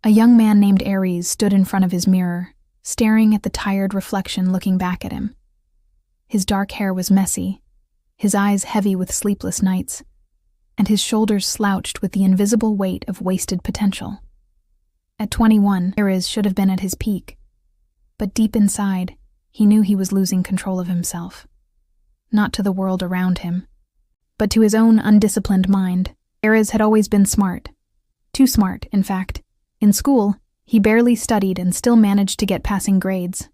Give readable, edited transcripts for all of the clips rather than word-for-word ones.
A young man named Aariz stood in front of his mirror, staring at the tired reflection looking back at him. His dark hair was messy, his eyes heavy with sleepless nights, and his shoulders slouched with the invisible weight of wasted potential. At 21, Aariz should have been at his peak, but deep inside, he knew he was losing control of himself. Not to the world around him, but to his own undisciplined mind. Aariz had always been smart. Too smart, in fact. In school, he barely studied and still managed to get passing grades.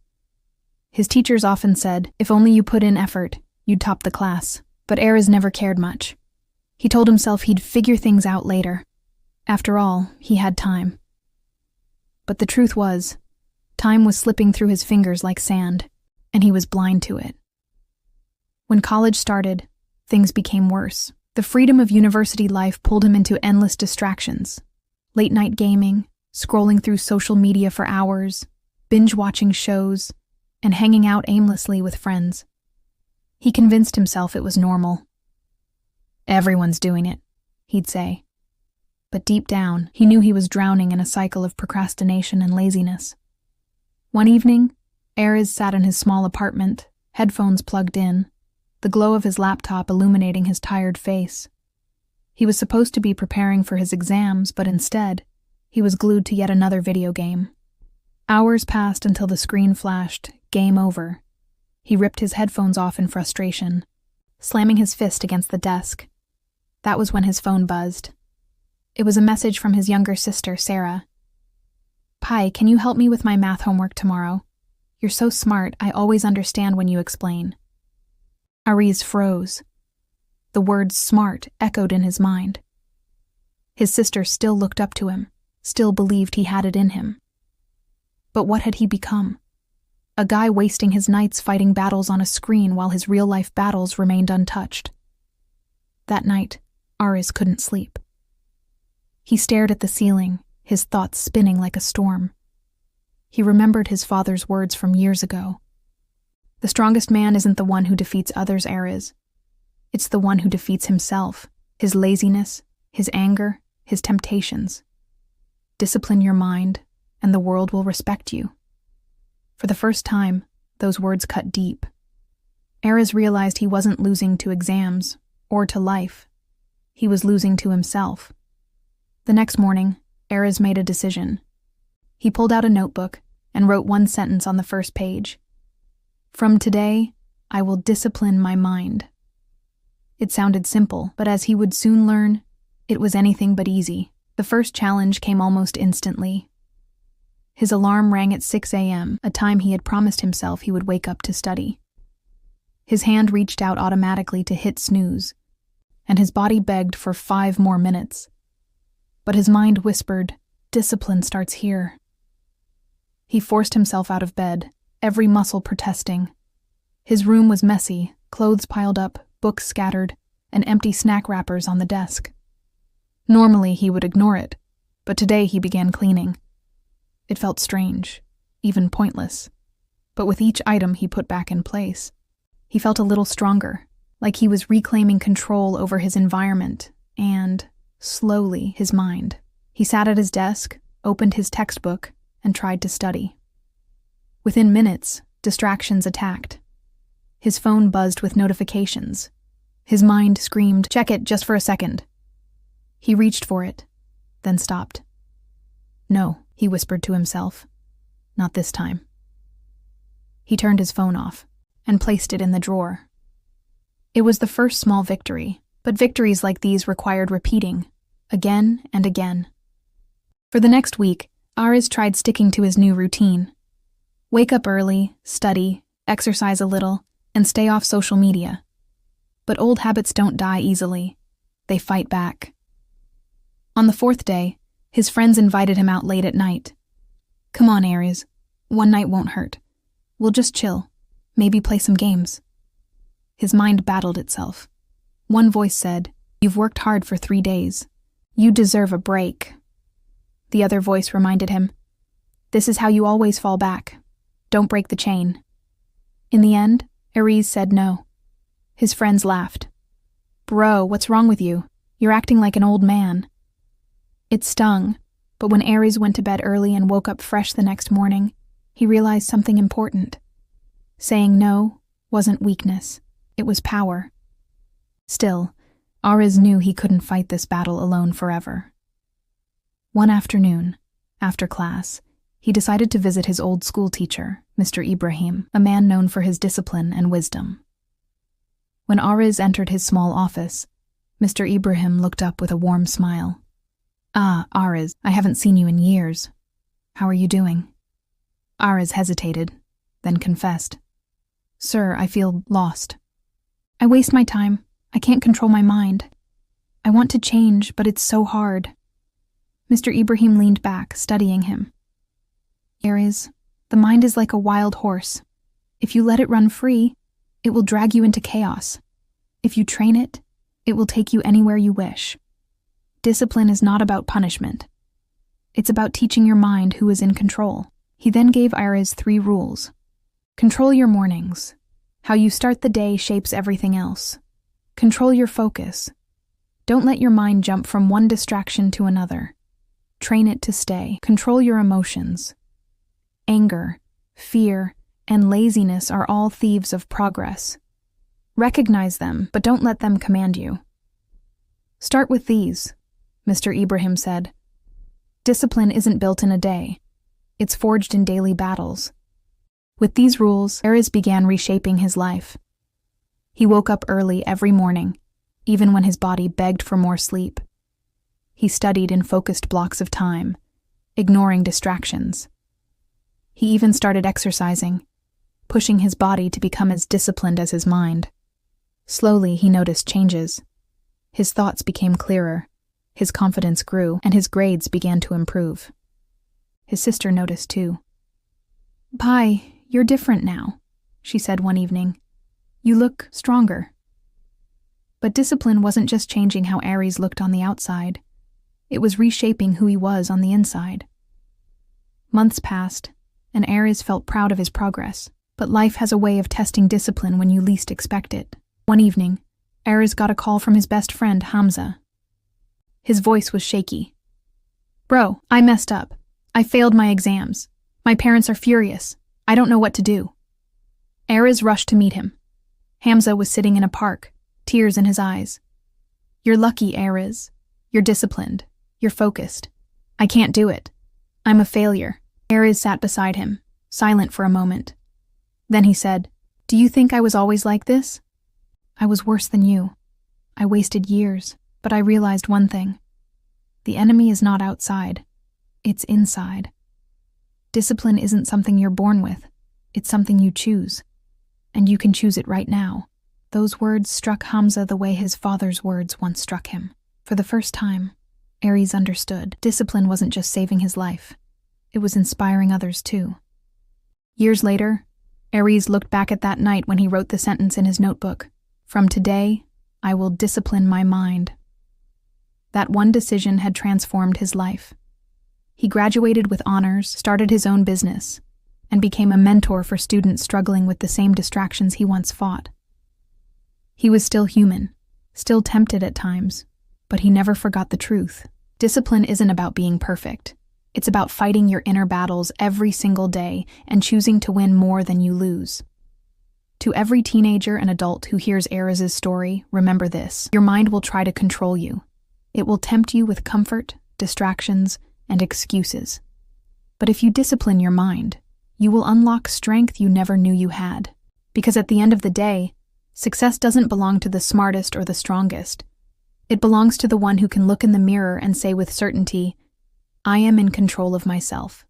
His teachers often said, if only you put in effort, you'd top the class. But Aariz never cared much. He told himself he'd figure things out later. After all, he had time. But the truth was, time was slipping through his fingers like sand, and he was blind to it. When college started, things became worse. The freedom of university life pulled him into endless distractions. Late-night gaming, scrolling through social media for hours, binge-watching shows, and hanging out aimlessly with friends. He convinced himself it was normal. Everyone's doing it, he'd say. But deep down, he knew he was drowning in a cycle of procrastination and laziness. One evening, Aariz sat in his small apartment, headphones plugged in, the glow of his laptop illuminating his tired face. He was supposed to be preparing for his exams, but instead, he was glued to yet another video game. Hours passed until the screen flashed, "Game over." He ripped his headphones off in frustration, slamming his fist against the desk. That was when his phone buzzed. It was a message from his younger sister, Sarah. "Pi, can you help me with my math homework tomorrow? You're so smart, I always understand when you explain." Aariz froze. The word smart echoed in his mind. His sister still looked up to him, still believed he had it in him. But what had he become? A guy wasting his nights fighting battles on a screen while his real-life battles remained untouched. That night, Aariz couldn't sleep. He stared at the ceiling, his thoughts spinning like a storm. He remembered his father's words from years ago. The strongest man isn't the one who defeats others, Aariz. It's the one who defeats himself, his laziness, his anger, his temptations. Discipline your mind, and the world will respect you. For the first time, those words cut deep. Aariz realized he wasn't losing to exams or to life. He was losing to himself. The next morning, Aariz made a decision. He pulled out a notebook and wrote one sentence on the first page. "From today, I will discipline my mind." It sounded simple, but as he would soon learn, it was anything but easy. The first challenge came almost instantly. His alarm rang at 6 a.m., a time he had promised himself he would wake up to study. His hand reached out automatically to hit snooze, and his body begged for 5 more minutes. But his mind whispered, "Discipline starts here." He forced himself out of bed, every muscle protesting. His room was messy, clothes piled up, books scattered, and empty snack wrappers on the desk. Normally he would ignore it, but today he began cleaning. It felt strange, even pointless, but with each item he put back in place, he felt a little stronger, like he was reclaiming control over his environment and, slowly, his mind. He sat at his desk, opened his textbook, and tried to study. Within minutes, distractions attacked. His phone buzzed with notifications. His mind screamed, "Check it just for a second." He reached for it, then stopped. "No," he whispered to himself. "Not this time." He turned his phone off and placed it in the drawer. It was the first small victory, but victories like these required repeating, again and again. For the next week, Aariz tried sticking to his new routine. Wake up early, study, exercise a little, and stay off social media. But old habits don't die easily. They fight back. On the 4th day, his friends invited him out late at night. "Come on, Aariz. One night won't hurt. We'll just chill. Maybe play some games." His mind battled itself. One voice said, "You've worked hard for 3 days. You deserve a break." The other voice reminded him, "This is how you always fall back. Don't break the chain." In the end, Aariz said no. His friends laughed. "Bro, what's wrong with you? You're acting like an old man." It stung, But when Aariz went to bed early and woke up fresh the next morning, he realized something important. Saying no wasn't weakness, it was power. Still, Aariz knew he couldn't fight this battle alone forever. One afternoon, after class, he decided to visit his old school teacher, Mr. Ibrahim, a man known for his discipline and wisdom. When Aariz entered his small office, Mr. Ibrahim looked up with a warm smile. "Ah, Aariz, I haven't seen you in years. How are you doing?" Aariz hesitated, then confessed. "Sir, I feel lost. I waste my time. I can't control my mind. I want to change, but it's so hard." Mr. Ibrahim leaned back, studying him. "Aariz, the mind is like a wild horse. If you let it run free, it will drag you into chaos. If you train it, it will take you anywhere you wish. Discipline is not about punishment. It's about teaching your mind who is in control." He then gave Aariz 3 rules. Control your mornings. How you start the day shapes everything else. Control your focus. Don't let your mind jump from one distraction to another. Train it to stay. Control your emotions. Anger, fear, and laziness are all thieves of progress. Recognize them, but don't let them command you. Start with these, Mr. Ibrahim said. Discipline isn't built in a day. It's forged in daily battles. With these rules, Aariz began reshaping his life. He woke up early every morning, even when his body begged for more sleep. He studied in focused blocks of time, ignoring distractions. He even started exercising, pushing his body to become as disciplined as his mind. Slowly, he noticed changes. His thoughts became clearer, his confidence grew, and his grades began to improve. His sister noticed too. "Pai, you're different now," she said one evening. "You look stronger." But discipline wasn't just changing how Aariz looked on the outside. It was reshaping who he was on the inside. Months passed, and Aariz felt proud of his progress, but life has a way of testing discipline when you least expect it. One evening, Aariz got a call from his best friend, Hamza. His voice was shaky. "Bro, I messed up. I failed my exams. My parents are furious. I don't know what to do." Aariz rushed to meet him. Hamza was sitting in a park, tears in his eyes. "You're lucky, Aariz. You're disciplined. You're focused. I can't do it. I'm a failure." Aariz sat beside him, silent for a moment. Then he said, "Do you think I was always like this? I was worse than you. I wasted years, but I realized one thing. The enemy is not outside. It's inside. Discipline isn't something you're born with. It's something you choose. And you can choose it right now." Those words struck Hamza the way his father's words once struck him. For the first time, Aariz understood. Discipline wasn't just saving his life. It was inspiring others too. Years later, Aariz looked back at that night when he wrote the sentence in his notebook, "From today, I will discipline my mind." That one decision had transformed his life. He graduated with honors, started his own business, and became a mentor for students struggling with the same distractions he once fought. He was still human, still tempted at times, but he never forgot the truth. Discipline isn't about being perfect. It's about fighting your inner battles every single day and choosing to win more than you lose. To every teenager and adult who hears Aariz's story, remember this: your mind will try to control you. It will tempt you with comfort, distractions, and excuses. But if you discipline your mind, you will unlock strength you never knew you had. Because at the end of the day, success doesn't belong to the smartest or the strongest. It belongs to the one who can look in the mirror and say with certainty, "I am in control of myself."